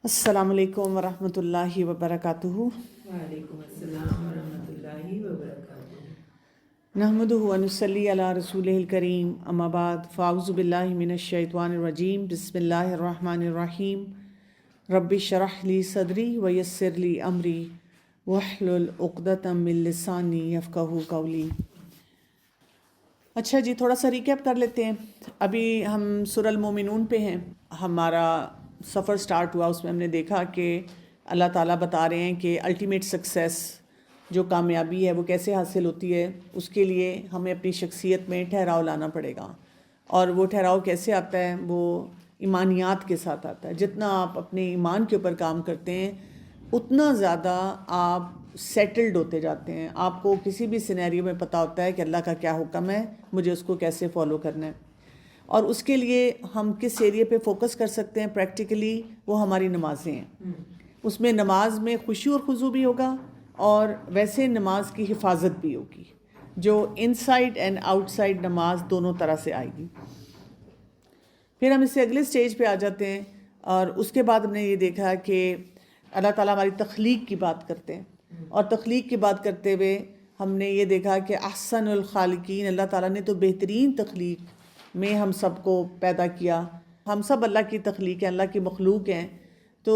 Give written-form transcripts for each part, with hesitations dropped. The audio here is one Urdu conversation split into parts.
السلام علیکم ورحمۃ اللہ وبرکاتہ۔ وعلیکم السلام ورحمۃ اللہ وبرکاتہ۔ نحمدہ ونصلی علی رسولہ الکریم، اما بعد فاعوذ باللہ من الشیطان الرجیم، بسم اللہ الرحمن الرحیم۔ رب اشرح لی صدری ویسر لی امری واحلل عقدۃ من لسانی یفقہوا قولی۔ اچھا جی، تھوڑا سا ریکیپ کر لیتے ہیں۔ ابھی ہم سورہ المومنون پہ ہیں، ہمارا سفر سٹارٹ ہوا، اس میں ہم نے دیکھا کہ اللہ تعالیٰ بتا رہے ہیں کہ الٹیمیٹ سکسیس جو کامیابی ہے وہ کیسے حاصل ہوتی ہے۔ اس کے لیے ہمیں اپنی شخصیت میں ٹھہراؤ لانا پڑے گا، اور وہ ٹھہراؤ کیسے آتا ہے؟ وہ ایمانیات کے ساتھ آتا ہے۔ جتنا آپ اپنے ایمان کے اوپر کام کرتے ہیں اتنا زیادہ آپ سیٹلڈ ہوتے جاتے ہیں۔ آپ کو کسی بھی سینیریو میں پتہ ہوتا ہے کہ اللہ کا کیا حکم ہے، مجھے اس کو کیسے فالو کرنا ہے، اور اس کے لیے ہم کس ایریے پہ فوکس کر سکتے ہیں پریکٹیکلی، وہ ہماری نمازیں ہیں۔ اس میں نماز میں خشوع اور خضوع بھی ہوگا، اور ویسے نماز کی حفاظت بھی ہوگی، جو ان سائڈ اینڈ آؤٹ سائڈ نماز دونوں طرح سے آئے گی۔ پھر ہم اس سے اگلے سٹیج پہ آ جاتے ہیں، اور اس کے بعد ہم نے یہ دیکھا کہ اللہ تعالیٰ ہماری تخلیق کی بات کرتے ہیں، اور تخلیق کی بات کرتے ہوئے ہم نے یہ دیکھا کہ احسن الخالقین، اللہ تعالیٰ نے تو بہترین تخلیق میں ہم سب کو پیدا کیا۔ ہم سب اللہ کی تخلیق ہیں، اللہ کی مخلوق ہیں، تو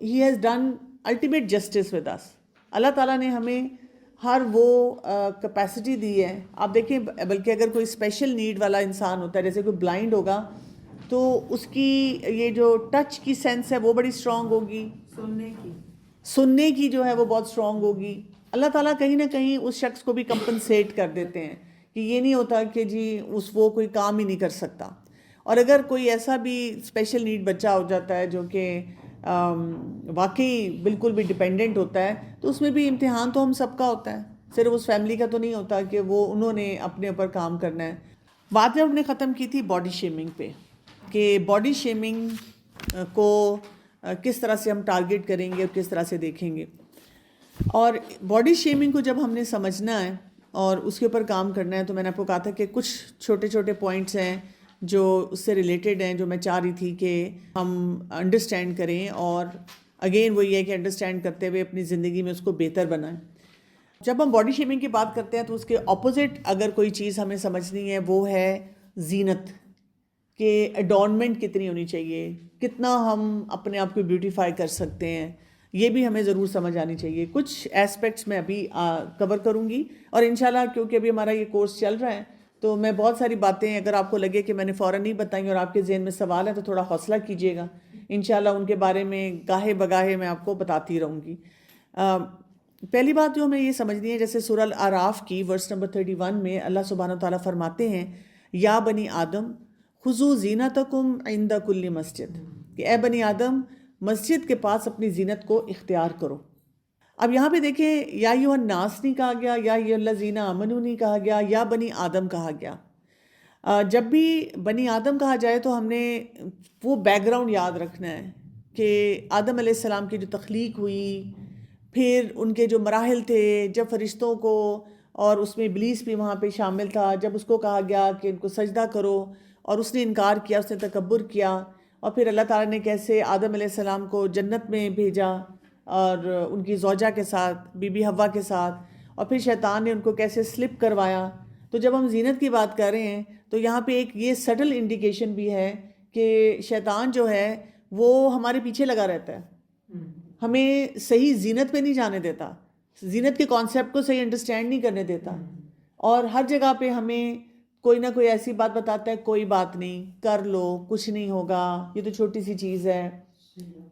he has done ultimate justice with us. اللہ تعالیٰ نے ہمیں ہر وہ کیپیسٹی دی ہے۔ آپ دیکھیں، بلکہ اگر کوئی اسپیشل نیڈ والا انسان ہوتا ہے، جیسے کوئی بلائنڈ ہوگا، تو اس کی یہ جو ٹچ کی سینس ہے وہ بڑی اسٹرانگ ہوگی، سننے کی جو ہے وہ بہت اسٹرانگ ہوگی۔ اللہ تعالیٰ کہیں نہ کہیں اس شخص کو بھی کمپنسیٹ کر دیتے ہیں کہ یہ نہیں ہوتا کہ جی وہ کوئی کام ہی نہیں کر سکتا۔ اور اگر کوئی ایسا بھی اسپیشل نیڈ بچہ ہو جاتا ہے جو کہ واقعی بالکل بھی ڈپینڈنٹ ہوتا ہے، تو اس میں بھی امتحان تو ہم سب کا ہوتا ہے، صرف اس فیملی کا تو نہیں ہوتا کہ انہوں نے اپنے اوپر کام کرنا ہے۔ بات جب ہم نے ختم کی تھی باڈی شیمنگ پہ، کہ باڈی شیمنگ کو کس طرح سے ہم ٹارگیٹ کریں گے اور کس طرح سے دیکھیں گے۔ اور باڈی شیمنگ کو جب ہم نے سمجھنا ہے اور اس کے اوپر کام کرنا ہے، تو میں نے آپ کو کہا تھا کہ کچھ چھوٹے چھوٹے پوائنٹس ہیں جو اس سے ریلیٹڈ ہیں، جو میں چاہ رہی تھی کہ ہم انڈرسٹینڈ کریں، اور اگین وہی ہے کہ انڈرسٹینڈ کرتے ہوئے اپنی زندگی میں اس کو بہتر بنائیں۔ جب ہم باڈی شیمنگ کی بات کرتے ہیں تو اس کے اپوزٹ اگر کوئی چیز ہمیں سمجھنی ہے، وہ ہے زینت، کہ ایڈورنمنٹ کتنی ہونی چاہیے، کتنا ہم اپنے آپ کو بیوٹیفائی کر سکتے ہیں، یہ بھی ہمیں ضرور سمجھ آنی چاہیے۔ کچھ ایسپیکٹس میں ابھی کور کروں گی، اور انشاءاللہ کیونکہ ابھی ہمارا یہ کورس چل رہا ہے تو میں بہت ساری باتیں، اگر آپ کو لگے کہ میں نے فوراً نہیں بتائیں اور آپ کے ذہن میں سوال ہے تو تھوڑا حوصلہ کیجیے گا، انشاءاللہ ان کے بارے میں گاہے بگاہے میں آپ کو بتاتی رہوں گی۔ پہلی بات جو ہمیں یہ سمجھنی ہے، جیسے سورہ الاعراف کی ورس نمبر 31 میں اللہ سبحانہ وتعالیٰ فرماتے ہیں، یا بنی آدم خذوا زینتکم عند کل مسجد، کہ اے بنی آدم مسجد کے پاس اپنی زینت کو اختیار کرو۔ اب یہاں پہ دیکھیں، یا ایھا الناس نہیں کہا گیا، یا ایھا الذین آمنوا نہیں کہا گیا، یا بنی آدم کہا گیا۔ جب بھی بنی آدم کہا جائے تو ہم نے وہ بیک گراؤنڈ یاد رکھنا ہے کہ آدم علیہ السلام کی جو تخلیق ہوئی، پھر ان کے جو مراحل تھے، جب فرشتوں کو، اور اس میں ابلیس بھی وہاں پہ شامل تھا، جب اس کو کہا گیا کہ ان کو سجدہ کرو اور اس نے انکار کیا، اس نے تکبر کیا، اور پھر اللہ تعالیٰ نے کیسے آدم علیہ السلام کو جنت میں بھیجا اور ان کی زوجہ کے ساتھ، بی بی حوا کے ساتھ، اور پھر شیطان نے ان کو کیسے سلپ کروایا۔ تو جب ہم زینت کی بات کر رہے ہیں تو یہاں پہ ایک یہ سٹل انڈیکیشن بھی ہے کہ شیطان جو ہے وہ ہمارے پیچھے لگا رہتا ہے، ہمیں صحیح زینت پہ نہیں جانے دیتا، زینت کے کانسیپٹ کو صحیح انڈرسٹینڈ نہیں کرنے دیتا، اور ہر جگہ پہ ہمیں کوئی نہ کوئی ایسی بات بتاتا ہے، کوئی بات نہیں، کر لو، کچھ نہیں ہوگا، یہ تو چھوٹی سی چیز ہے،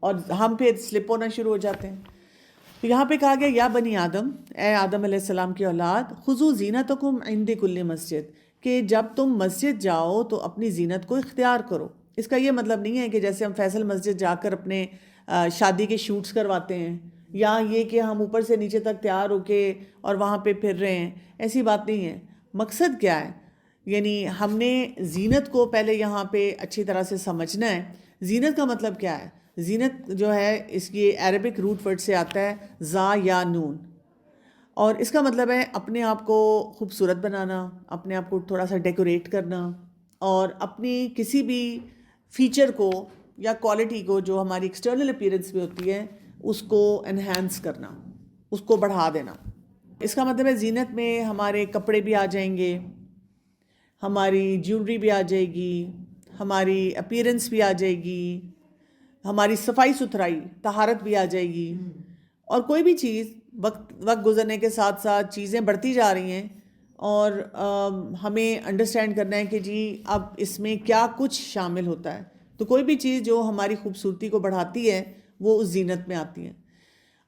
اور ہم پھر سلپ ہونا شروع ہو جاتے ہیں۔ تو یہاں پہ کہا گیا، یا بنی آدم، اے آدم علیہ السلام کی اولاد، خذوا زینتکم عند کل مسجد، کہ جب تم مسجد جاؤ تو اپنی زینت کو اختیار کرو۔ اس کا یہ مطلب نہیں ہے کہ جیسے ہم فیصل مسجد جا کر اپنے شادی کے شوٹس کرواتے ہیں، یا یہ کہ ہم اوپر سے نیچے تک تیار ہو کے اور وہاں پہ پھر رہے ہیں، ایسی بات نہیں ہے۔ مقصد کیا ہے؟ یعنی ہم نے زینت کو پہلے یہاں پہ اچھی طرح سے سمجھنا ہے۔ زینت کا مطلب کیا ہے؟ زینت جو ہے اس کی عربک روٹ ورڈ سے آتا ہے زا یا نون، اور اس کا مطلب ہے اپنے آپ کو خوبصورت بنانا، اپنے آپ کو تھوڑا سا ڈیکوریٹ کرنا، اور اپنی کسی بھی فیچر کو یا کوالٹی کو جو ہماری ایکسٹرنل اپیرنس میں ہوتی ہے اس کو انہینس کرنا، اس کو بڑھا دینا. اس کا مطلب ہے زینت میں ہمارے کپڑے بھی آ جائیں گے، ہماری جیولری بھی آ جائے گی، ہماری اپیرنس بھی آ جائے گی، ہماری صفائی ستھرائی طہارت بھی آ جائے گی. اور کوئی بھی چیز وقت گزرنے کے ساتھ ساتھ چیزیں بڑھتی جا رہی ہیں اور ہمیں انڈرسٹینڈ کرنا ہے کہ جی اب اس میں کیا کچھ شامل ہوتا ہے. تو کوئی بھی چیز جو ہماری خوبصورتی کو بڑھاتی ہے وہ اس زینت میں آتی ہے.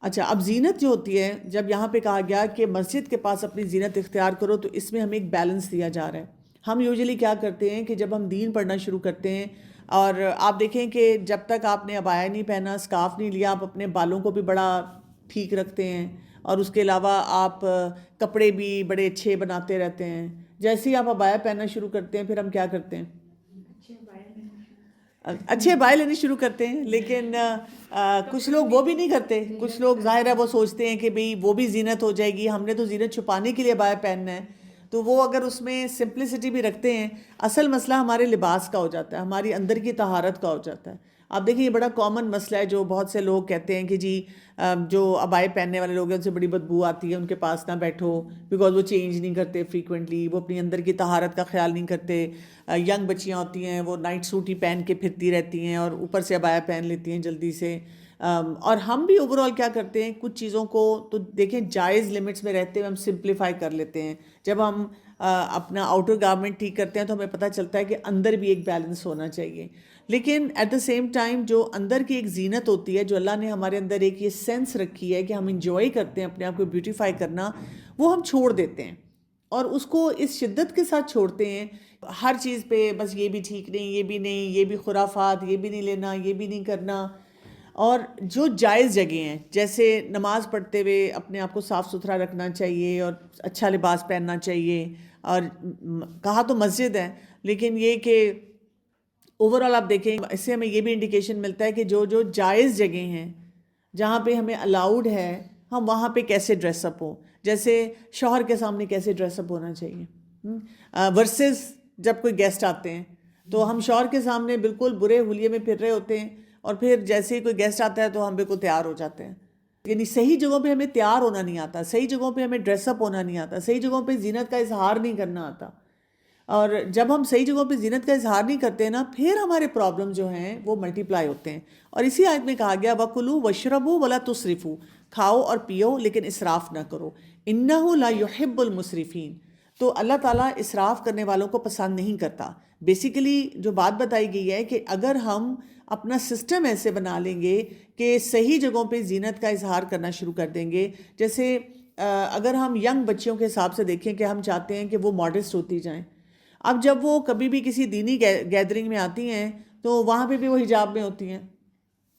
اچھا، اب زینت جو ہوتی ہے، جب یہاں پہ کہا گیا کہ مسجد کے پاس اپنی زینت اختیار کرو، تو اس میں ہمیں ایک بیلنس دیا جا رہا ہے. ہم یوزلی کیا کرتے ہیں کہ جب ہم دین پڑھنا شروع کرتے ہیں، اور آپ دیکھیں کہ جب تک آپ نے عبایا نہیں پہنا، اسکارف نہیں لیا، آپ اپنے بالوں کو بھی بڑا ٹھیک رکھتے ہیں، اور اس کے علاوہ آپ کپڑے بھی بڑے اچھے بناتے رہتے ہیں. جیسے ہی آپ عبایا پہننا شروع کرتے ہیں، پھر ہم کیا کرتے ہیں؟ اچھے عبایا لینے شروع کرتے ہیں. لیکن کچھ لوگ وہ بھی نہیں کرتے. کچھ لوگ ظاہر ہے وہ سوچتے ہیں کہ بھئی وہ بھی زینت ہو جائے گی، ہم نے تو زینت چھپانے کے لیے عبایا پہننا ہے. تو وہ اگر اس میں سمپلسٹی بھی رکھتے ہیں، اصل مسئلہ ہمارے لباس کا ہو جاتا ہے، ہماری اندر کی طہارت کا ہو جاتا ہے. آپ دیکھیں یہ بڑا کامن مسئلہ ہے، جو بہت سے لوگ کہتے ہیں کہ جی جو عبایا پہننے والے لوگ ہیں ان سے بڑی بدبو آتی ہے، ان کے پاس نہ بیٹھو، بیکاز وہ چینج نہیں کرتے فریکوینٹلی، وہ اپنی اندر کی طہارت کا خیال نہیں کرتے. ینگ بچیاں ہوتی ہیں وہ نائٹ سوٹ ہی پہن کے پھرتی رہتی ہیں اور اوپر سے عبایا پہن لیتی ہیں جلدی سے. اور ہم بھی اوور آل کیا کرتے ہیں، کچھ چیزوں کو تو دیکھیں جائز لمٹس میں رہتے ہوئے ہم سمپلیفائی کر لیتے ہیں. جب ہم اپنا آؤٹر گارمنٹ ٹھیک کرتے ہیں تو ہمیں پتہ چلتا ہے کہ اندر بھی ایک بیلنس ہونا چاہیے. لیکن ایٹ دا سیم ٹائم جو اندر کی ایک زینت ہوتی ہے، جو اللہ نے ہمارے اندر ایک یہ سینس رکھی ہے کہ ہم انجوائے کرتے ہیں اپنے آپ کو بیوٹیفائی کرنا، وہ ہم چھوڑ دیتے ہیں اور اس کو اس شدت کے ساتھ چھوڑتے ہیں. ہر چیز پہ بس یہ بھی ٹھیک نہیں، یہ بھی نہیں، یہ بھی خرافات، یہ بھی نہیں لینا، یہ بھی نہیں کرنا. اور جو جائز جگہیں ہیں، جیسے نماز پڑھتے ہوئے اپنے آپ کو صاف ستھرا رکھنا چاہیے اور اچھا لباس پہننا چاہیے، اور کہا تو مسجد ہے، لیکن یہ کہ اوور آل آپ دیکھیں اس سے ہمیں یہ بھی انڈیکیشن ملتا ہے کہ جو جائز جگہیں ہیں جہاں پہ ہمیں الاؤڈ ہے، ہم وہاں پہ کیسے ڈریس اپ ہوں. جیسے شوہر کے سامنے کیسے ڈریس اپ ہونا چاہیے، ورسز جب کوئی گیسٹ آتے ہیں تو ہم شوہر کے سامنے بالکل برے حلیے میں پھر رہے ہوتے ہیں، اور پھر جیسے ہی کوئی گیسٹ آتا ہے تو ہم بالکل تیار ہو جاتے ہیں. یعنی صحیح جگہوں پہ ہمیں تیار ہونا نہیں آتا، صحیح جگہوں پہ ہمیں ڈریس اپ ہونا نہیں آتا، صحیح جگہوں پہ زینت کا اظہار نہیں کرنا آتا. اور جب ہم صحیح جگہوں پہ زینت کا اظہار نہیں کرتے نا، پھر ہمارے پرابلم جو ہیں وہ ملٹی پلائی ہوتے ہیں. اور اسی آیت میں کہا گیا وَكُلُوا وَاشْرَبُوا وَلَا تُسْرِفُوا، کھاؤ اور پیو لیکن اسراف نہ کرو، إِنَّهُ لَا يُحِبُّ الْمُسْرِفِينَ. تو اللہ تعالیٰ اسراف کرنے والوں کو پسند نہیں کرتا. بیسیکلی جو بات بتائی گئی ہے کہ اگر ہم اپنا سسٹم ایسے بنا لیں گے کہ صحیح جگہوں پہ زینت کا اظہار کرنا شروع کر دیں گے، جیسے اگر ہم ینگ بچیوں کے حساب سے دیکھیں کہ ہم چاہتے ہیں کہ وہ ماڈسٹ ہوتی جائیں. اب جب وہ کبھی بھی کسی دینی گیدرنگ میں آتی ہیں تو وہاں پہ بھی وہ حجاب میں ہوتی ہیں.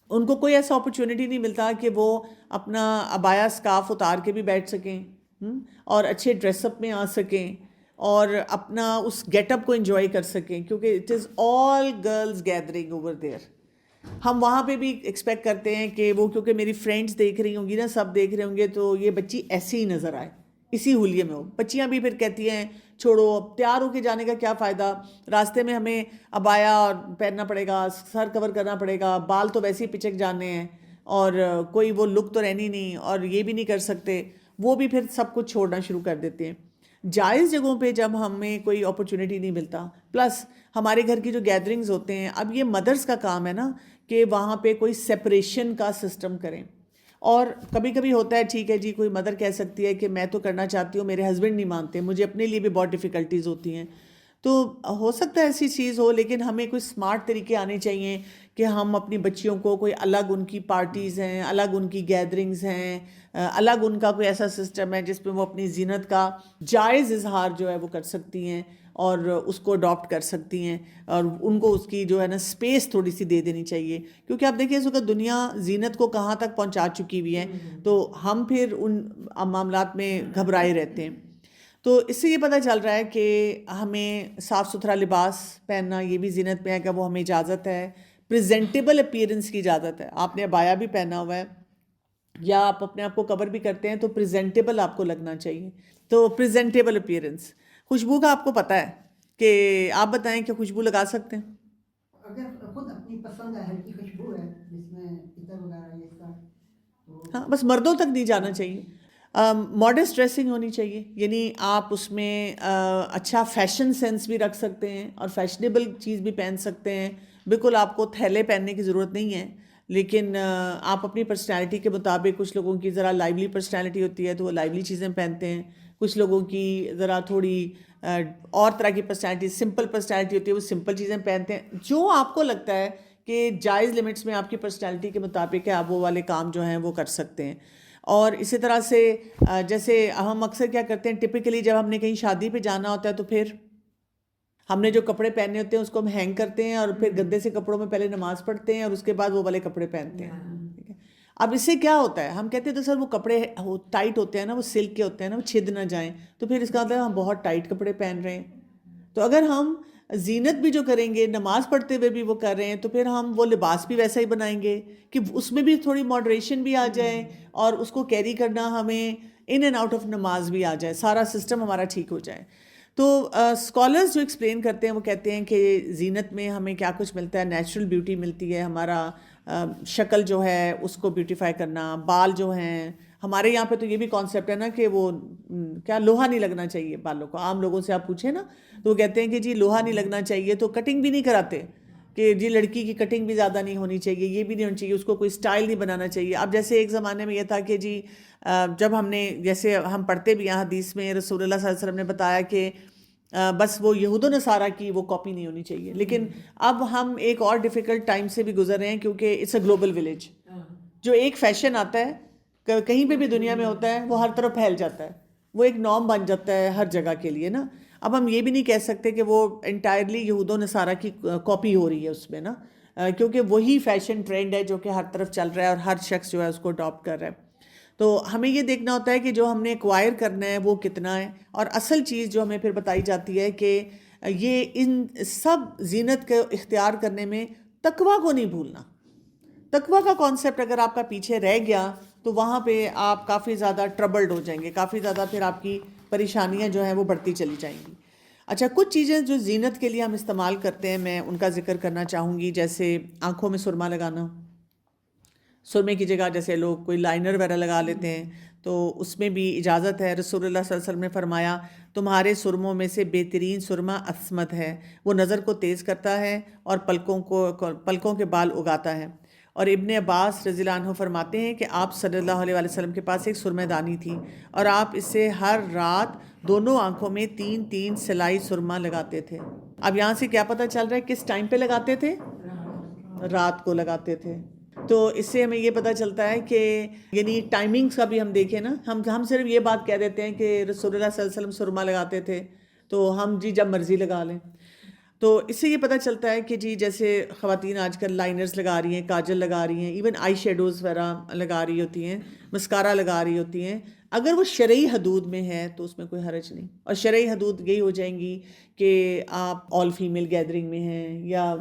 ان کو کوئی ایسا اپرچونٹی نہیں ملتا کہ وہ اپنا عبایا اسکارف اتار کے بھی بیٹھ سکیں اور اچھے ڈریس اپ میں آ سکیں اور اپنا اس گیٹ اپ کو انجوائے کر سکیں، کیونکہ it is all girls gathering over there. ہم وہاں پہ بھی ایکسپیکٹ کرتے ہیں کہ وہ کیونکہ میری فرینڈس دیکھ رہی ہوں گی نا، سب دیکھ رہے ہوں گے، تو یہ بچی ایسی ہی نظر آئے، اسی حلیے میں ہو. بچیاں بھی پھر کہتی ہیں چھوڑو، تیار ہو کے جانے کا کیا فائدہ، راستے میں ہمیں عبایا پہننا پڑے گا، سر کور کرنا پڑے گا، بال تو ویسے ہی پچک جانے ہیں اور کوئی وہ لک تو رہنی نہیں، اور یہ بھی نہیں کر سکتے. وہ بھی پھر سب کچھ چھوڑنا شروع کر دیتے ہیں. جائز جگہوں پہ جب ہمیں کوئی اپرچونٹی نہیں ملتا، پلس ہمارے گھر کی جو گیدرنگز ہوتے ہیں، اب یہ مدرس کا کام ہے نا کہ وہاں پہ کوئی سیپریشن کا سسٹم کریں. اور کبھی کبھی ہوتا ہے ٹھیک ہے جی، کوئی مدر کہہ سکتی ہے کہ میں تو کرنا چاہتی ہوں، میرے ہسبینڈ نہیں مانتے، مجھے اپنے لیے بھی بہت ڈیفیکلٹیز ہوتی ہیں. تو ہو سکتا ہے ایسی چیز ہو، لیکن ہمیں کوئی سمارٹ طریقے آنے چاہیے کہ ہم اپنی بچیوں کو کوئی الگ ان کی پارٹیز ہیں، الگ ان کی گیدرنگز ہیں، الگ ان کا کوئی ایسا سسٹم ہے جس پہ وہ اپنی زینت کا جائز اظہار جو ہے وہ کر سکتی ہیں اور اس کو اڈاپٹ کر سکتی ہیں، اور ان کو اس کی جو ہے نا اسپیس تھوڑی سی دے دینی چاہیے. کیونکہ آپ دیکھیں اس وقت دنیا زینت کو کہاں تک پہنچا چکی ہوئی ہے، تو ہم پھر ان معاملات میں گھبرائے رہتے ہیں. تو اس سے یہ پتہ چل رہا ہے کہ ہمیں صاف ستھرا لباس پہننا یہ بھی زینت میں ہے کہ وہ ہمیں اجازت ہے. پریزنٹیبل اپیرنس کی اجازت ہے. آپ نے عبایا بھی پہنا ہوا ہے یا آپ اپنے آپ کو کور بھی کرتے ہیں تو پریزنٹیبل آپ کو لگنا چاہیے. تو پریزنٹیبل اپیرنس. خوشبو کا آپ کو پتہ ہے کہ آپ بتائیں کہ خوشبو لگا سکتے ہیں؟ اگر خود اپنی ہی پسند ہے، ہلکی خوشبو ہے جس میں عطر وغیرہ یہ سب. ہاں بس مردوں تک نہیں جانا چاہیے. ماڈسٹ ڈریسنگ ہونی چاہیے، یعنی آپ اس میں اچھا فیشن سینس بھی رکھ سکتے ہیں اور فیشنیبل چیز بھی پہن سکتے ہیں. بالکل آپ کو تھیلے پہننے کی ضرورت نہیں ہے، لیکن آپ اپنی پرسنالٹی کے مطابق، کچھ لوگوں کی ذرا لائیولی پرسنالٹی ہوتی ہے تو وہ لائیولی چیزیں پہنتے ہیں، کچھ لوگوں کی ذرا تھوڑی اور طرح کی پرسنالٹی، سمپل پرسنالٹی ہوتی ہے، وہ سمپل چیزیں پہنتے ہیں. جو آپ کو لگتا ہے کہ جائز لمٹس میں آپ کی پرسنالٹی کے مطابق ہے، آپ وہ والے کام جو ہیں وہ کر سکتے ہیں. اور اسی طرح سے جیسے ہم اکثر کیا کرتے ہیں، ٹپیکلی جب ہم نے کہیں شادی پہ جانا ہوتا ہے تو پھر ہم نے جو کپڑے پہنے ہوتے ہیں اس کو ہم ہینگ کرتے ہیں اور پھر گندے سے کپڑوں میں پہلے نماز پڑھتے ہیں اور اس کے بعد وہ والے کپڑے پہنتے ہیں. ٹھیک ہے، اب اس سے کیا ہوتا ہے، ہم کہتے ہیں تو سر وہ کپڑے ٹائٹ ہوتے ہیں نا، وہ سلک کے ہوتے ہیں نا، وہ چھد نہ جائیں، تو پھر اس کا مطلب ہم بہت ٹائٹ کپڑے پہن رہے ہیں. تو اگر ہم زینت بھی جو کریں گے، نماز پڑھتے ہوئے بھی وہ کر رہے ہیں، تو پھر ہم وہ لباس بھی ویسا ہی بنائیں گے کہ اس میں بھی تھوڑی ماڈریشن بھی آ جائے اور اس کو کیری کرنا ہمیں ان اینڈ آؤٹ آف نماز بھی آ جائے، سارا سسٹم ہمارا ٹھیک ہو جائے. تو اسکالرز جو ایکسپلین کرتے ہیں وہ کہتے ہیں کہ زینت میں ہمیں کیا کچھ ملتا ہے. نیچرل بیوٹی ملتی ہے، ہمارا شکل جو ہے اس کو بیوٹیفائی کرنا، بال جو ہیں، ہمارے یہاں پہ تو یہ بھی کانسیپٹ ہے نا کہ وہ کیا لوہا نہیں لگنا چاہیے بالوں کو. عام لوگوں سے آپ پوچھیں نا تو وہ کہتے ہیں کہ جی لوہا نہیں لگنا چاہیے، تو کٹنگ بھی نہیں کراتے کہ جی لڑکی کی کٹنگ بھی زیادہ نہیں ہونی چاہیے، یہ بھی نہیں ہونی چاہیے، اس کو کوئی سٹائل نہیں بنانا چاہیے. اب جیسے ایک زمانے میں یہ تھا کہ جی جب ہم نے، جیسے ہم پڑھتے بھی ہیں حدیث میں، رسول اللہ صلی اللہ علیہ وسلم نے بتایا کہ بس وہ یہود و نصارہ کی وہ کاپی نہیں ہونی چاہیے. لیکن اب ہم ایک اور ڈیفیکلٹ ٹائم سے بھی گزر رہے ہیں، کیونکہ اٹس اے گلوبل ولیج. جو ایک فیشن آتا ہے کہیں پہ بھی دنیا میں ہوتا ہے، وہ ہر طرف پھیل جاتا ہے، وہ ایک نارم بن جاتا ہے ہر جگہ کے لیے نا. اب ہم یہ بھی نہیں کہہ سکتے کہ وہ انٹائرلی یہود و نصارہ کی کاپی ہو رہی ہے اس میں نا، کیونکہ وہی فیشن ٹرینڈ ہے جو کہ ہر طرف چل رہا ہے اور ہر شخص جو ہے اس کو اڈاپٹ کر رہا ہے. تو ہمیں یہ دیکھنا ہوتا ہے کہ جو ہم نے ایکوائر کرنا ہے وہ کتنا ہے. اور اصل چیز جو ہمیں پھر بتائی جاتی ہے کہ یہ ان سب زینت کو اختیار کرنے میں تقویٰ کو نہیں بھولنا. تقویٰ کا کانسیپٹ اگر آپ کا پیچھے رہ گیا تو وہاں پہ آپ کافی زیادہ ٹربلڈ ہو جائیں گے، کافی زیادہ پھر آپ کی پریشانیاں جو ہیں وہ بڑھتی چلی جائیں گی. اچھا، کچھ چیزیں جو زینت کے لیے ہم استعمال کرتے ہیں میں ان کا ذکر کرنا چاہوں گی. جیسے آنکھوں میں سرما لگانا، سرمے کی جگہ جیسے لوگ کوئی لائنر وغیرہ لگا لیتے ہیں تو اس میں بھی اجازت ہے. رسول اللہ صلی اللہ علیہ وسلم نے فرمایا تمہارے سرموں میں سے بہترین سرما اسمت ہے، وہ نظر کو تیز کرتا ہے اور پلکوں کے بال اگاتا ہے. اور ابن عباس رضی اللہ عنہ فرماتے ہیں کہ آپ صلی اللہ علیہ وسلم کے پاس ایک سرمہ دانی تھی اور آپ اس سے ہر رات دونوں آنکھوں میں 3 سلائی سرما لگاتے تھے. اب یہاں سے کیا پتہ چل رہا ہے کس ٹائم پہ لگاتے تھے؟ رات کو لگاتے تھے. تو اس سے ہمیں یہ پتہ چلتا ہے کہ یعنی ٹائمنگز کا بھی ہم دیکھیں نا، ہم صرف یہ بات کہہ دیتے ہیں کہ رسول اللہ صلی اللہ علیہ وسلم سرما لگاتے تھے تو ہم جی جب مرضی لگا لیں. تو اس سے یہ پتہ چلتا ہے کہ جی جیسے خواتین آج کل لائنرز لگا رہی ہیں، کاجل لگا رہی ہیں، ایون آئی شیڈوز وغیرہ لگا رہی ہوتی ہیں، مسکارا لگا رہی ہوتی ہیں، اگر وہ شرعی حدود میں ہے تو اس میں کوئی حرج نہیں. اور شرعی حدود یہی ہو جائیں گی کہ آپ آل فیمیل گیدرنگ میں ہیں یا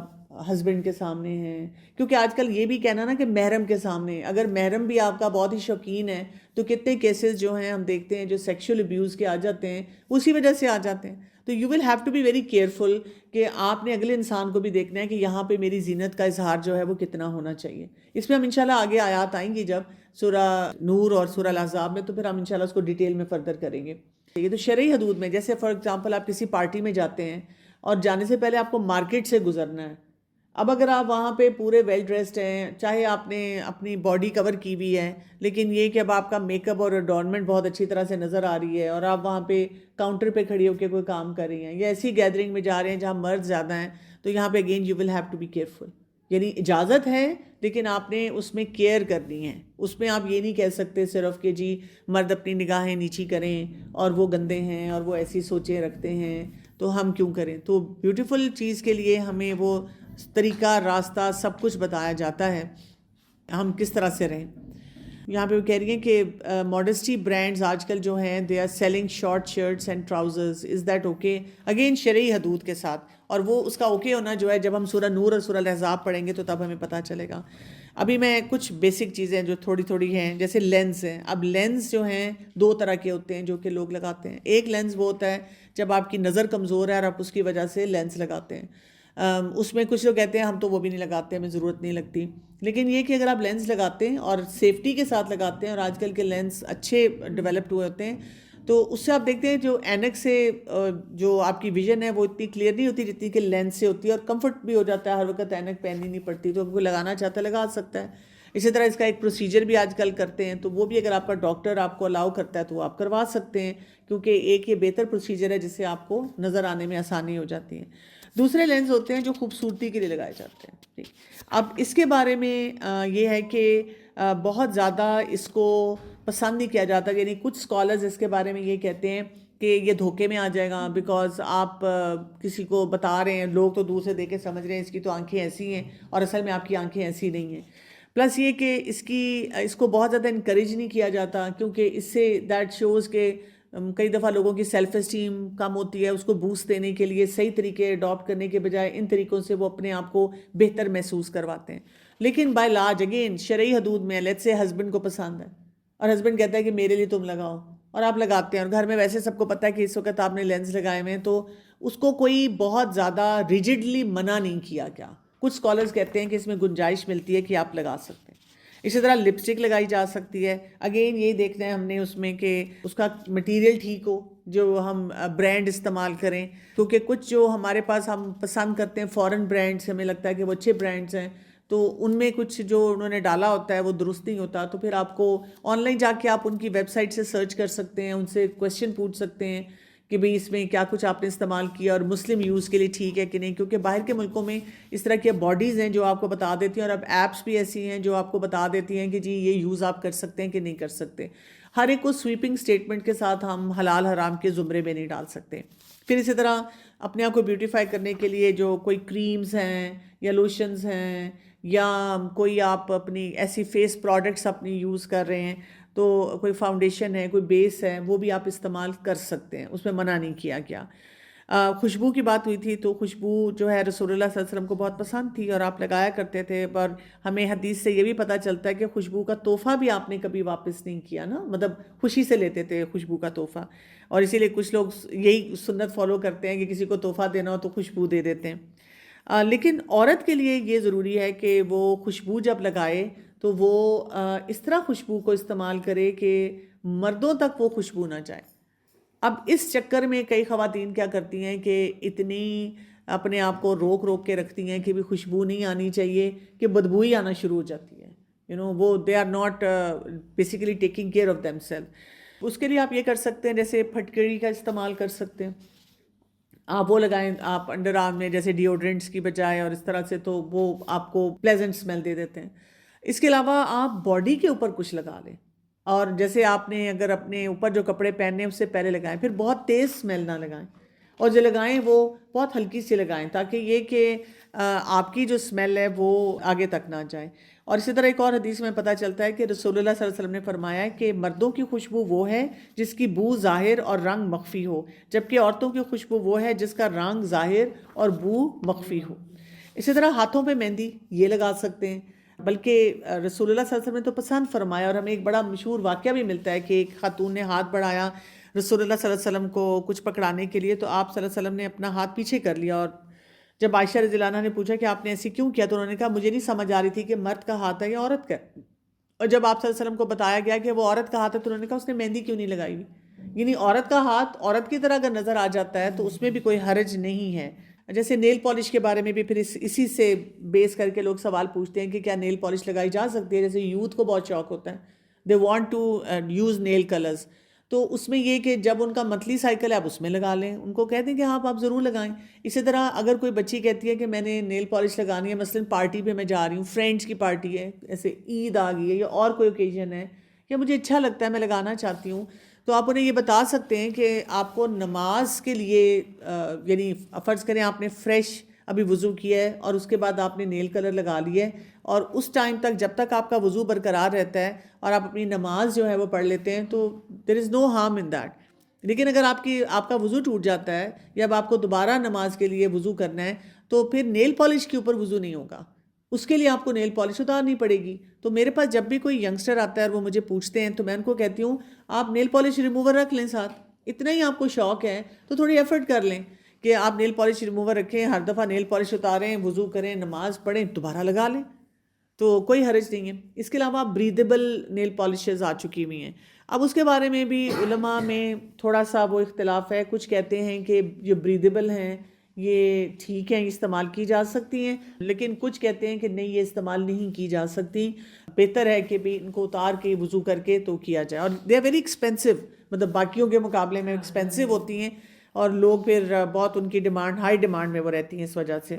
ہسبینڈ کے سامنے ہیں. کیونکہ آج کل یہ بھی کہنا نا کہ محرم کے سامنے، اگر محرم بھی آپ کا بہت ہی شوقین ہے تو کتنے کیسز جو ہیں ہم دیکھتے ہیں جو سیکشول ابیوز کے آ جاتے ہیں، اسی وجہ سے آ جاتے ہیں. تو you will have to be very careful کہ آپ نے اگلے انسان کو بھی دیکھنا ہے کہ یہاں پہ میری زینت کا اظہار جو ہے وہ کتنا ہونا چاہیے. اس میں ہم انشاءاللہ آگے آیات آئیں گی جب سورہ نور اور سورہ الاحزاب میں، تو پھر ہم انشاءاللہ اس کو ڈیٹیل میں فردر کریں گے. یہ تو شرعی حدود میں، جیسے فار ایگزامپل آپ کسی پارٹی میں جاتے ہیں اور جانے سے پہلے آپ کو مارکیٹ سے گزرنا ہے. اب اگر آپ وہاں پہ پورے ویل ڈریسڈ ہیں، چاہے آپ نے اپنی باڈی کور کی بھی ہے، لیکن یہ کہ اب آپ کا میک اپ اور اڈورنمنٹ بہت اچھی طرح سے نظر آ رہی ہے اور آپ وہاں پہ کاؤنٹر پہ کھڑی ہو کے کوئی کام کر رہی ہیں یا ایسی گیدرنگ میں جا رہے ہیں جہاں مرد زیادہ ہیں، تو یہاں پہ again you will have to be careful. یعنی اجازت ہے لیکن آپ نے اس میں کیئر کرنی ہے. اس میں آپ یہ نہیں کہہ سکتے صرف کہ جی مرد اپنی نگاہیں نیچی کریں اور وہ گندے ہیں اور وہ ایسی سوچیں رکھتے ہیں تو ہم کیوں کریں. تو بیوٹیفل چیز کے لیے ہمیں وہ طریقہ، راستہ، سب کچھ بتایا جاتا ہے ہم کس طرح سے رہیں. یہاں پہ وہ کہہ رہی ہیں کہ ماڈسٹی برانڈز آج کل جو ہیں they are selling short shirts and trousers, is that okay? Again شرعی حدود کے ساتھ، اور وہ اس کا اوکے ہونا جو ہے جب ہم سورہ نور اور سورہ الاحزاب پڑھیں گے تو تب ہمیں پتہ چلے گا. ابھی میں کچھ بیسک چیزیں جو تھوڑی تھوڑی ہیں، جیسے لینز ہیں. اب لینز جو ہیں 2 طرح کے ہوتے ہیں جو کہ لوگ لگاتے ہیں. ایک لینز وہ ہوتا ہے جب آپ کی نظر کمزور ہے اور آپ اس کی وجہ سے لینز لگاتے ہیں. اس میں کچھ لوگ کہتے ہیں ہم تو وہ بھی نہیں لگاتے، ہمیں ضرورت نہیں لگتی. لیکن یہ کہ اگر آپ لینس لگاتے ہیں اور سیفٹی کے ساتھ لگاتے ہیں، اور آج کل کے لینس اچھے ڈیولپڈ ہوئے ہوتے ہیں، تو اس سے آپ دیکھتے ہیں جو اینک سے جو آپ کی ویژن ہے وہ اتنی کلیئر نہیں ہوتی جتنی کہ لینس سے ہوتی ہے، اور کمفرٹ بھی ہو جاتا ہے، ہر وقت اینک پہننی نہیں پڑتی، تو کوئی لگانا چاہتا ہے لگا سکتا ہے. اسی طرح اس کا ایک پروسیجر بھی آج کل کرتے ہیں، تو وہ بھی اگر آپ کا ڈاکٹر آپ کو الاؤ کرتا ہے تو وہ آپ کروا سکتے ہیں، کیونکہ ایک یہ بہتر پروسیجر ہے جس سے آپ کو نظر آنے میں آسانی ہو جاتی ہے. دوسرے لینس ہوتے ہیں جو خوبصورتی کے لیے لگائے جاتے ہیں. اب اس کے بارے میں یہ ہے کہ بہت زیادہ اس کو پسند نہیں کیا جاتا، یعنی کچھ اسکالرز اس کے بارے میں یہ کہتے ہیں کہ یہ دھوکے میں آ جائے گا، بیکاز آپ کسی کو بتا رہے ہیں، لوگ تو دور سے دیکھ کے سمجھ رہے ہیں اس کی تو آنکھیں ایسی ہیں، اور اصل میں آپ کی آنکھیں ایسی نہیں ہیں. پلس یہ کہ اس کو بہت زیادہ انکریج نہیں کیا جاتا، کیونکہ اس سے دیٹ شوز کہ کئی دفعہ لوگوں کی سیلف اسٹیم کم ہوتی ہے. اس کو بوسٹ دینے کے لیے صحیح طریقے اڈاپٹ کرنے کے بجائے ان طریقوں سے وہ اپنے آپ کو بہتر محسوس کرواتے ہیں. لیکن بائی لاج اگین شرعی حدود میں، لیٹس سے ہسبینڈ کو پسند ہے اور ہسبینڈ کہتا ہے کہ میرے لیے تم لگاؤ، اور آپ لگاتے ہیں، اور گھر میں ویسے سب کو پتہ ہے کہ اس وقت آپ نے لینس لگائے ہوئے ہیں، تو اس کو کوئی بہت زیادہ ریجڈلی منع نہیں کیا گیا. کچھ اسکالرز کہتے ہیں کہ اس میں گنجائش ملتی ہے کہ آپ لگا سکتے ہیں. اسی طرح لپسٹک لگائی جا سکتی ہے. اگین یہی دیکھنا ہے ہم نے اس میں کہ اس کا مٹیریل ٹھیک ہو، جو ہم برانڈ استعمال کریں، کیونکہ کچھ جو ہمارے پاس ہم پسند کرتے ہیں فورن برانڈس، ہمیں لگتا ہے کہ وہ اچھے برانڈس ہیں، تو ان میں کچھ جو انہوں نے ڈالا ہوتا ہے وہ درست نہیں ہوتا. تو پھر آپ کو آن لائن جا کے آپ ان کی ویب سائٹ سے سرچ کر سکتے ہیں، ان سے کویشچن پوچھ سکتے ہیں کہ بھئی اس میں کیا کچھ آپ نے استعمال کیا اور مسلم یوز کے لیے ٹھیک ہے کہ نہیں. کیونکہ باہر کے ملکوں میں اس طرح کی باڈیز ہیں جو آپ کو بتا دیتی ہیں، اور اب ایپس بھی ایسی ہیں جو آپ کو بتا دیتی ہیں کہ جی یہ یوز آپ کر سکتے ہیں کہ نہیں کر سکتے. ہر ایک کو سویپنگ سٹیٹمنٹ کے ساتھ ہم حلال حرام کے زمرے میں نہیں ڈال سکتے. پھر اسی طرح اپنے آپ کو بیوٹیفائی کرنے کے لیے جو کوئی کریمز ہیں یا لوشنز ہیں، یا کوئی آپ اپنی ایسی فیس پروڈکٹس اپنی یوز کر رہے ہیں، تو کوئی فاؤنڈیشن ہے، کوئی بیس ہے، وہ بھی آپ استعمال کر سکتے ہیں، اس میں منع نہیں کیا گیا. خوشبو کی بات ہوئی تھی، تو خوشبو جو ہے رسول اللہ صلی اللہ علیہ وسلم کو بہت پسند تھی اور آپ لگایا کرتے تھے. اور ہمیں حدیث سے یہ بھی پتہ چلتا ہے کہ خوشبو کا تحفہ بھی آپ نے کبھی واپس نہیں کیا نا، مطلب خوشی سے لیتے تھے خوشبو کا تحفہ. اور اسی لیے کچھ لوگ یہی سنت فالو کرتے ہیں کہ کسی کو تحفہ دینا ہو تو خوشبو دے دیتے ہیں. لیکن عورت کے لیے یہ ضروری ہے کہ وہ خوشبو جب لگائے تو وہ اس طرح خوشبو کو استعمال کرے کہ مردوں تک وہ خوشبو نہ جائے. اب اس چکر میں کئی خواتین کیا کرتی ہیں کہ اتنی اپنے آپ کو روک روک کے رکھتی ہیں کہ بھی خوشبو نہیں آنی چاہیے، کہ بدبو ہی آنا شروع ہو جاتی ہے. وہ they are not basically taking care of them self. اس کے لیے آپ یہ کر سکتے ہیں، جیسے پھٹکڑی کا استعمال کر سکتے ہیں، آپ وہ لگائیں آپ انڈر آرم میں جیسے ڈیوڈرنٹس کی بجائے، اور اس طرح سے تو وہ آپ کو پلیزنٹ اسمیل دے دیتے ہیں. اس کے علاوہ آپ باڈی کے اوپر کچھ لگا لیں، اور جیسے آپ نے اگر اپنے اوپر جو کپڑے پہننے ہیں اس سے پہلے لگائیں، پھر بہت تیز اسمیل نہ لگائیں، اور جو لگائیں وہ بہت ہلکی سی لگائیں، تاکہ یہ کہ آپ کی جو اسمیل ہے وہ آگے تک نہ جائے. اور اسی طرح ایک اور حدیث میں پتہ چلتا ہے کہ رسول اللہ صلی اللہ علیہ وسلم نے فرمایا ہے کہ مردوں کی خوشبو وہ ہے جس کی بو ظاہر اور رنگ مخفی ہو، جبکہ عورتوں کی خوشبو وہ ہے جس کا رنگ ظاہر اور بو مخفی ہو. اسی طرح ہاتھوں پہ مہندی یہ لگا سکتے ہیں، بلکہ رسول اللہ صلی اللہ علیہ وسلم نے تو پسند فرمایا. اور ہمیں ایک بڑا مشہور واقعہ بھی ملتا ہے کہ ایک خاتون نے ہاتھ بڑھایا رسول اللہ صلی اللہ علیہ وسلم کو کچھ پکڑانے کے لیے، تو آپ صلی اللہ علیہ وسلم نے اپنا ہاتھ پیچھے کر لیا. اور جب عائشہ رضی اللہ عنہا نے پوچھا کہ آپ نے ایسی کیوں کیا، تو انہوں نے کہا مجھے نہیں سمجھ آ رہی تھی کہ مرد کا ہاتھ ہے یا عورت کا. اور جب آپ صلی اللہ علیہ وسلم کو بتایا گیا کہ وہ عورت کا ہاتھ ہے، تو انہوں نے کہا اس نے مہندی کیوں نہیں لگائی ہوئی. یعنی عورت کا ہاتھ عورت کی طرح اگر نظر آ جاتا ہے تو اس میں بھی کوئی حرج نہیں ہے. جیسے نیل پالش کے بارے میں بھی پھر اسی سے بیس کر کے لوگ سوال پوچھتے ہیں کہ کیا نیل پالش لگائی جا سکتی ہے. جیسے یوتھ کو بہت شوق ہوتا ہے، they want to use nail colours, تو اس میں یہ کہ جب ان کا منتھلی سائیکل ہے آپ اس میں لگا لیں، ان کو کہتے ہیں کہ ہاں آپ ضرور لگائیں. اسی طرح اگر کوئی بچی کہتی ہے کہ میں نے نیل پالش لگانی ہے، مثلاً پارٹی پہ میں جا رہی ہوں، فرینڈس کی پارٹی ہے، ایسے عید آ گئی ہے یا اور کوئی اوکیزن ہے، یا مجھے اچھا لگتا ہے میں لگانا چاہتی ہوں، تو آپ انہیں یہ بتا سکتے ہیں کہ آپ کو نماز کے لیے یعنی فرض کریں آپ نے فریش ابھی وضو کیا ہے اور اس کے بعد آپ نے نیل کلر لگا لیا ہے، اور اس ٹائم تک جب تک آپ کا وضو برقرار رہتا ہے اور آپ اپنی نماز جو ہے وہ پڑھ لیتے ہیں، تو دیر از نو ہارم ان دیٹ. لیکن اگر آپ کا وضو ٹوٹ جاتا ہے یا اب آپ کو دوبارہ نماز کے لیے وضو کرنا ہے، تو پھر نیل پالش کے اوپر وضو نہیں ہوگا، اس کے لیے آپ کو نیل پالش اتارنی پڑے گی. تو میرے پاس جب بھی کوئی ینگسٹر آتا ہے اور وہ مجھے پوچھتے ہیں تو میں ان کو کہتی ہوں آپ نیل پالش ریموور رکھ لیں ساتھ، اتنا ہی آپ کو شوق ہے تو تھوڑی ایفرٹ کر لیں کہ آپ نیل پالش ریموور رکھیں، ہر دفعہ نیل پالش اتاریں، وضو کریں، نماز پڑھیں، دوبارہ لگا لیں، تو کوئی حرج نہیں ہے. اس کے علاوہ بریدیبل نیل پالشز آ چکی ہوئی ہیں. اب اس کے بارے میں بھی علماء میں تھوڑا سا وہ اختلاف ہے. کچھ کہتے ہیں کہ جو بریدیبل ہیں یہ ٹھیک ہیں، استعمال کی جا سکتی ہیں، لیکن کچھ کہتے ہیں کہ نہیں، یہ استعمال نہیں کی جا سکتی، بہتر ہے کہ بھی ان کو اتار کے وضو کر کے تو کیا جائے. اور دے آر ویری ایکسپینسو، مطلب باقیوں کے مقابلے میں ایکسپینسو ہوتی ہیں، اور لوگ پھر بہت ان کی ڈیمانڈ، ہائی ڈیمانڈ میں وہ رہتی ہیں اس وجہ سے.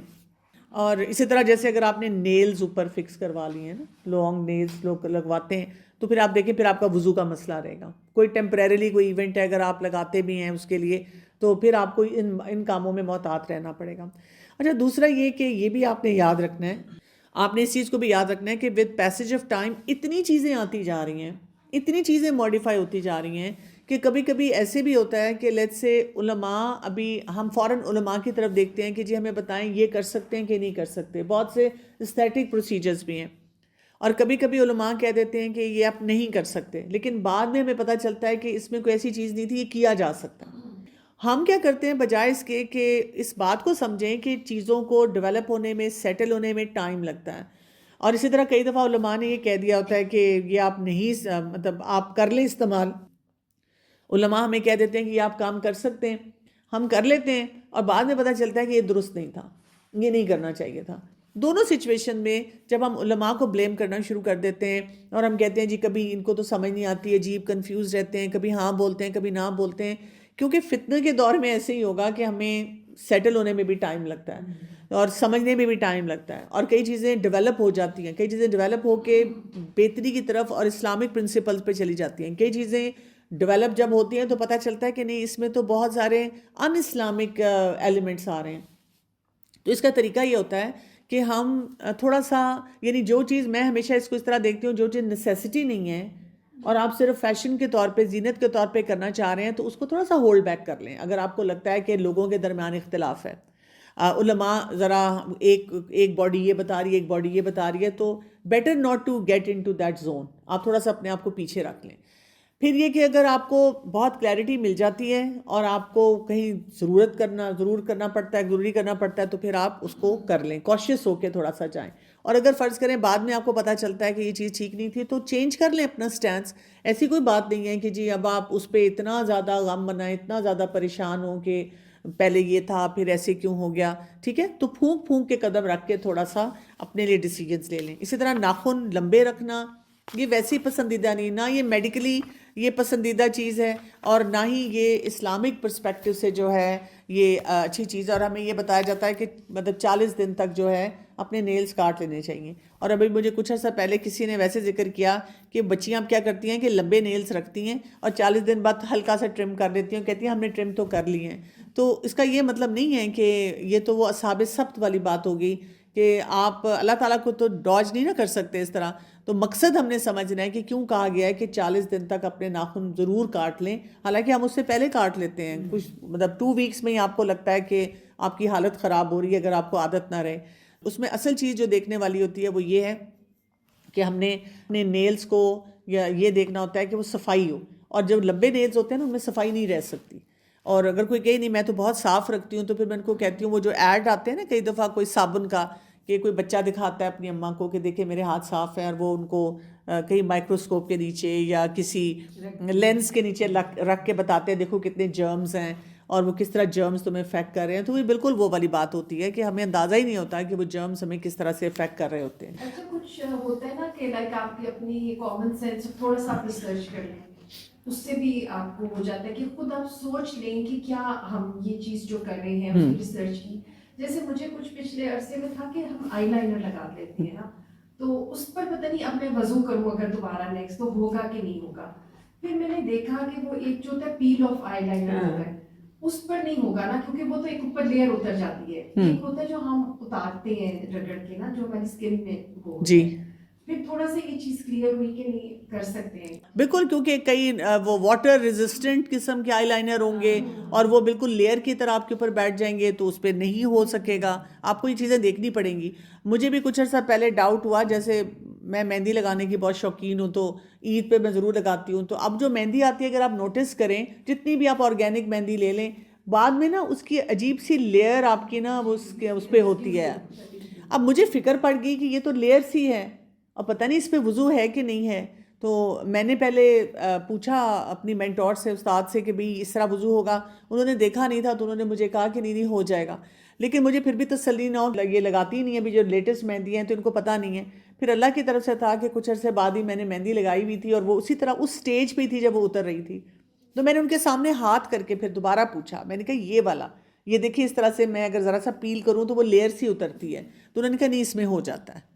اور اسی طرح جیسے اگر آپ نے نیلز اوپر فکس کروا لی ہیں نا، لانگ نیلز لوگ لگواتے ہیں، تو پھر آپ دیکھیں پھر آپ کا وضو کا مسئلہ رہے گا. کوئی ٹیمپریریلی کوئی ایونٹ ہے اگر آپ لگاتے بھی ہیں اس کے لیے، تو پھر آپ کو ان کاموں میں محتاط رہنا پڑے گا. اچھا، دوسرا یہ کہ یہ بھی آپ نے یاد رکھنا ہے، آپ نے اس چیز کو بھی یاد رکھنا ہے کہ ود پیسج آف ٹائم اتنی چیزیں آتی جا رہی ہیں، اتنی چیزیں ماڈیفائی ہوتی جا رہی ہیں کہ کبھی کبھی ایسے بھی ہوتا ہے کہ لیٹس سے علماء، ابھی ہم فوراً علماء کی طرف دیکھتے ہیں کہ جی ہمیں بتائیں یہ کر سکتے ہیں کہ نہیں کر سکتے. بہت سے اسٹیٹک پروسیجرز بھی ہیں، اور کبھی کبھی علماء کہہ دیتے ہیں کہ یہ آپ نہیں کر سکتے، لیکن بعد میں ہمیں پتہ چلتا ہے کہ اس میں کوئی ایسی چیز نہیں تھی، یہ کیا جا سکتا. ہم کیا کرتے ہیں بجائے اس کے کہ اس بات کو سمجھیں کہ چیزوں کو ڈیولپ ہونے میں، سیٹل ہونے میں ٹائم لگتا ہے. اور اسی طرح کئی دفعہ علماء نے یہ کہہ دیا ہوتا ہے کہ یہ آپ نہیں، مطلب آپ کر لیں استعمال. علماء ہمیں کہہ دیتے ہیں کہ یہ آپ کام کر سکتے ہیں، ہم کر لیتے ہیں، اور بعد میں پتہ چلتا ہے کہ یہ درست نہیں تھا، یہ نہیں کرنا چاہیے تھا. دونوں سچویشن میں جب ہم علماء کو بلیم کرنا شروع کر دیتے ہیں اور ہم کہتے ہیں جی کبھی ان کو تو سمجھ نہیں آتی، عجیب کنفیوز رہتے ہیں، کبھی ہاں بولتے ہیں کبھی نہ بولتے ہیں، کیونکہ فتنہ کے دور میں ایسے ہی ہوگا کہ ہمیں سیٹل ہونے میں بھی ٹائم لگتا ہے اور سمجھنے میں بھی ٹائم لگتا ہے، اور کئی چیزیں ڈیولپ ہو جاتی ہیں، کئی چیزیں ڈیولپ ہو کے بہتری کی طرف اور اسلامک پرنسپلز پہ چلی جاتی ہیں. کئی چیزیں ڈیولپ جب ہوتی ہیں تو پتہ چلتا ہے کہ نہیں، اس میں تو بہت سارے ان اسلامک ایلیمنٹس آ رہے ہیں. تو اس کا طریقہ یہ ہوتا ہے کہ ہم تھوڑا سا، یعنی جو چیز، میں ہمیشہ اس کو اس طرح دیکھتی ہوں، جو چیز نیسیسٹی نہیں ہے اور آپ صرف فیشن کے طور پہ، زینت کے طور پہ کرنا چاہ رہے ہیں، تو اس کو تھوڑا سا ہولڈ بیک کر لیں. اگر آپ کو لگتا ہے کہ لوگوں کے درمیان اختلاف ہے، علماء ذرا ایک باڈی یہ بتا رہی ہے، ایک باڈی یہ بتا رہی ہے، تو better not to get into that zone. آپ تھوڑا سا اپنے آپ کو پیچھے رکھ لیں. پھر یہ کہ اگر آپ کو بہت کلیئرٹی مل جاتی ہے اور آپ کو کہیں ضروری کرنا پڑتا ہے تو پھر آپ اس کو کر لیں، کوشش ہو کے تھوڑا سا جائیں. اور اگر فرض کریں بعد میں آپ کو پتہ چلتا ہے کہ یہ چیز ٹھیک نہیں تھی، تو چینج کر لیں اپنا سٹینس. ایسی کوئی بات نہیں ہے کہ جی اب آپ اس پہ اتنا زیادہ غم بنائیں، اتنا زیادہ پریشان ہوں کہ پہلے یہ تھا پھر ایسے کیوں ہو گیا. ٹھیک ہے، تو پھونک کے قدم رکھ کے تھوڑا سا اپنے لیے ڈیسیجنز لے لیں. اسی طرح ناخن لمبے رکھنا یہ ویسی پسندیدہ نہیں، نہ یہ میڈیکلی یہ پسندیدہ چیز ہے، اور نہ ہی یہ اسلامک پرسپیکٹو سے جو ہے یہ اچھی چیز ہے. اور ہمیں یہ بتایا جاتا ہے کہ مطلب 40 دن تک جو ہے اپنے نیلز کاٹ لینے چاہیے. اور ابھی مجھے کچھ عرصہ پہلے کسی نے ویسے ذکر کیا کہ بچیاں کیا کرتی ہیں کہ لمبے نیلز رکھتی ہیں اور 40 دن بعد ہلکا سا ٹرم کر دیتی ہیں، کہتی ہیں ہم نے ٹرم تو کر لی ہیں. تو اس کا یہ مطلب نہیں ہے کہ یہ تو وہ اصحاب سبت والی بات ہوگی کہ آپ اللہ تعالیٰ کو تو ڈاج نہیں نہ کر سکتے اس طرح. تو مقصد ہم نے سمجھنا ہے کہ کیوں کہا گیا ہے کہ 40 دن تک اپنے ناخن ضرور کاٹ لیں. حالانکہ ہم اس سے پہلے کاٹ لیتے ہیں، کچھ مطلب 2 ویکس میں ہی آپ کو لگتا ہے کہ آپ کی حالت خراب ہو رہی ہے اگر آپ کو عادت نہ رہے. اس میں اصل چیز جو دیکھنے والی ہوتی ہے وہ یہ ہے کہ ہم نے اپنے نیلز کو یا یہ دیکھنا ہوتا ہے کہ وہ صفائی ہو. اور جب لمبے نیلز ہوتے ہیں نا ان میں صفائی نہیں رہ سکتی. اور اگر کوئی کہے نہیں میں تو بہت صاف رکھتی ہوں، تو پھر میں ان کو کہتی ہوں وہ جو ایڈ آتے ہیں نا کئی دفعہ کوئی صابن کا، کہ کوئی بچہ دکھاتا ہے اپنی اماں کو کہ دیکھیں میرے ہاتھ صاف ہیں، اور وہ ان کو کہیں مائکروسکوپ کے نیچے یا کسی لینس کے نیچے رکھ کے بتاتے ہیں دیکھو کتنے جرمز ہیں اور وہ کس طرح جرمز تمہیں افیکٹ کر رہے ہیں. تو یہ بالکل وہ والی بات ہوتی ہے کہ ہمیں اندازہ ہی نہیں ہوتا کہ وہ جرمز ہمیں کس طرح سے افیکٹ کر رہے ہوتے ہیں. اچھا، کچھ ہوتا ہے نا کہ لائک آپ کی اپنی کامن سینس تھوڑا سا آپ ریسرچ کر لیں، اس سے بھی آپ کو ہو جاتا ہے کہ خود آپ سوچ لیں کہ کیا ہم یہ چیز جو کر رہے ہیں اپنی ریسرچ کی. جیسے مجھے کچھ پچھلے عرصے میں تھا کہ ہم آئی لائنر لگا لیتے ہیں نا، تو اس پر پتہ نہیں اب میں وضو کروں اگر دوبارہ نیکسٹ تو ہوگا کہ نہیں ہوگا. پھر میں نے دیکھا کہ وہ ایک جو ہوتا ہے پیل آف آئی لائنر ہوتا ہے اس پر نہیں ہوگا نا، کیونکہ وہ تو ایک اوپر لیئر اتر جاتی ہے. ایک ہوتا ہے جو ہم اتارتے ہیں رگڑ کے نا، جو ہماری اسکن میں ہو جی پھر تھوڑا سا یہ چیز کلیئر ہوئی کہ نہیں کر سکتے ہیں. بالکل، کیونکہ کئی وہ واٹر ریزسٹنٹ قسم کے آئی لائنر ہوں گے اور وہ بالکل لیئر کی طرح آپ کے اوپر بیٹھ جائیں گے تو اس پہ نہیں ہو سکے گا. آپ کو یہ چیزیں دیکھنی پڑیں گی. مجھے بھی کچھ عرصہ پہلے ڈاؤٹ ہوا، جیسے میں مہندی لگانے کی بہت شوقین ہوں تو عید پہ میں ضرور لگاتی ہوں. تو اب جو مہندی آتی ہے اگر آپ نوٹس کریں، جتنی بھی آپ آرگینک مہندی لے لیں، بعد میں نا اس کی عجیب سی لیئر آپ کی نا وہ اس پہ ہوتی ہے. اب مجھے فکر پڑ گئی کہ یہ تو لیئر سی ہے اور پتہ نہیں اس پہ وضو ہے کہ نہیں ہے. تو میں نے پہلے پوچھا اپنی مینٹور سے, استاد سے, کہ بھئی اس طرح وضو ہوگا. انہوں نے دیکھا نہیں تھا تو انہوں نے مجھے کہا کہ نہیں ہو جائے گا. لیکن مجھے پھر بھی تسلی نہ ہو, یہ لگاتی نہیں ہے ابھی جو لیٹسٹ مہندی ہیں تو ان کو پتہ نہیں ہے. پھر اللہ کی طرف سے تھا کہ کچھ عرصے بعد ہی میں نے مہندی لگائی ہوئی تھی اور وہ اسی طرح اس سٹیج پہ تھی جب وہ اتر رہی تھی. تو میں نے ان کے سامنے ہاتھ کر کے پھر دوبارہ پوچھا, میں نے کہا یہ والا, یہ دیکھیں اس طرح سے میں اگر ذرا سا پیل کروں تو وہ لیئر سی اترتی ہے. تو انہوں نے کہا نہیں اس میں ہو جاتا ہے.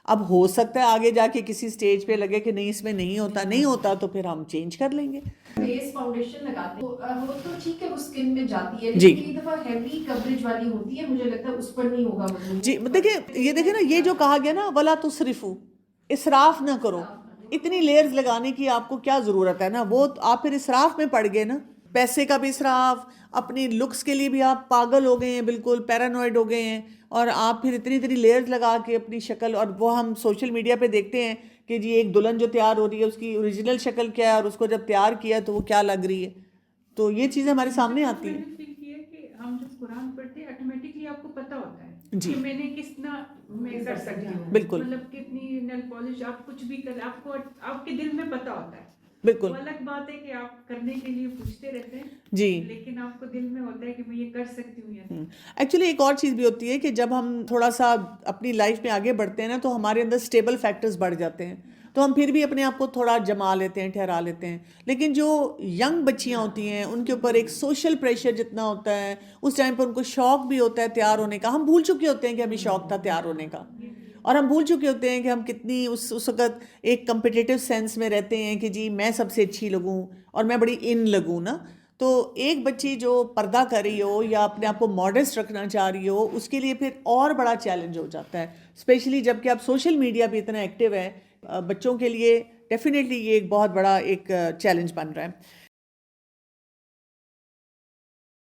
اب ہو سکتا ہے آگے جا کے کسی سٹیج پہ لگے کہ نہیں اس میں نہیں ہوتا تو پھر ہم چینج کر لیں گے. فیس فاؤنڈیشن لگاتے ہیں وہ تو ٹھیک ہے, وہ اسکن میں جاتی ہے, جی. لیکن کئی دفعہ ہیوی کوریج والی ہوتی ہے, مجھے لگتا ہے اس پر نہیں ہوگا وضو. جی دیکھیں نا, یہ جو کہا گیا نا ولا تسرفو, اسراف نہ کرو. اتنی لیئرز لگانے کی آپ کو کیا ضرورت ہے نا, وہ آپ پھر اسراف میں پڑ گئے نا. پیسے کا بھی اسراف, اپنی لکس کے لیے بھی آپ پاگل ہو گئے ہیں, بالکل پیرانوائڈ ہو گئے ہیں. اور آپ پھر اتنی لیئرز لگا کے اپنی شکل, اور وہ ہم سوشل میڈیا پہ دیکھتے ہیں کہ جی ایک دلہن جو تیار ہو رہی ہے اس کی اوریجنل شکل کیا ہے اور اس کو جب تیار کیا تو وہ کیا لگ رہی ہے. تو یہ چیزیں ہمارے سامنے آتی ہیں. میں نے فیل کیا کہ ہم جب قرآن پڑھتے ہیں آٹومیٹکلی آپ کو پتہ ہوتا ہے جی. کہ میں نے کتنا میں کر سکتی ہوں, بالکل. مطلب کتنی نیل پالش, آپ کچھ بھی کر, آپ کو آپ کے دل میں پتہ ہوتا ہے. بالکل. وہ الگ بات ہے کہ آپ کرنے کے لیے پوچھتے رہتے ہیں, جی, لیکن آپ کو دل میں ہوتا ہے کہ میں یہ کر سکتی ہوں یا نہیں. ایکچولی ایک اور چیز بھی ہوتی ہے کہ جب ہم تھوڑا سا اپنی لائف میں آگے بڑھتے ہیں نا تو ہمارے اندر اسٹیبل فیکٹرز بڑھ جاتے ہیں, تو ہم پھر بھی اپنے آپ کو تھوڑا جما لیتے ہیں, ٹھہرا لیتے ہیں. لیکن جو ینگ بچیاں ہوتی ہیں ان کے اوپر ایک سوشل پریشر جتنا ہوتا ہے, اس ٹائم پہ ان کو شوق بھی ہوتا ہے تیار ہونے کا. ہم بھول چکے ہوتے ہیں کہ ہمیں شوق تھا تیار ہونے کا, اور ہم بھول چکے ہوتے ہیں کہ ہم کتنی اس وقت ایک کمپٹیٹیو سینس میں رہتے ہیں کہ جی میں سب سے اچھی لگوں اور میں بڑی ان لگوں نا. تو ایک بچی جو پردہ کر رہی ہو یا اپنے آپ کو ماڈسٹ رکھنا چاہ رہی ہو, اس کے لیے پھر اور بڑا چیلنج ہو جاتا ہے, اسپیشلی جب کہ اب سوشل میڈیا بھی اتنا ایکٹیو ہے. بچوں کے لیے ڈیفینیٹلی یہ ایک بہت بڑا ایک چیلنج بن رہا ہے.